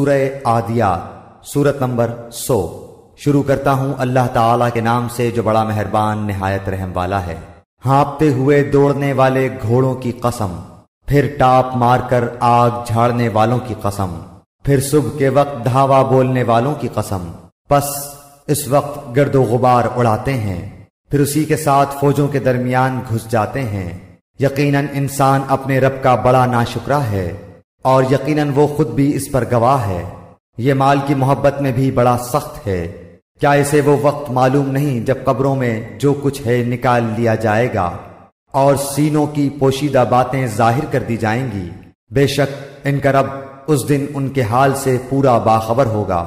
سورہ عادیات سورت نمبر 100۔ شروع کرتا ہوں اللہ تعالیٰ کے نام سے جو بڑا مہربان نہایت رحم والا ہے۔ ہانپتے ہوئے دوڑنے والے گھوڑوں کی قسم، پھر ٹاپ مار کر آگ جھاڑنے والوں کی قسم، پھر صبح کے وقت دھاوا بولنے والوں کی قسم، پس اس وقت گرد و غبار اڑاتے ہیں، پھر اسی کے ساتھ فوجوں کے درمیان گھس جاتے ہیں۔ یقیناً انسان اپنے رب کا بڑا ناشکرا ہے، اور یقیناً وہ خود بھی اس پر گواہ ہے۔ یہ مال کی محبت میں بھی بڑا سخت ہے۔ کیا اسے وہ وقت معلوم نہیں جب قبروں میں جو کچھ ہے نکال لیا جائے گا اور سینوں کی پوشیدہ باتیں ظاہر کر دی جائیں گی؟ بے شک ان کا رب اس دن ان کے حال سے پورا باخبر ہوگا۔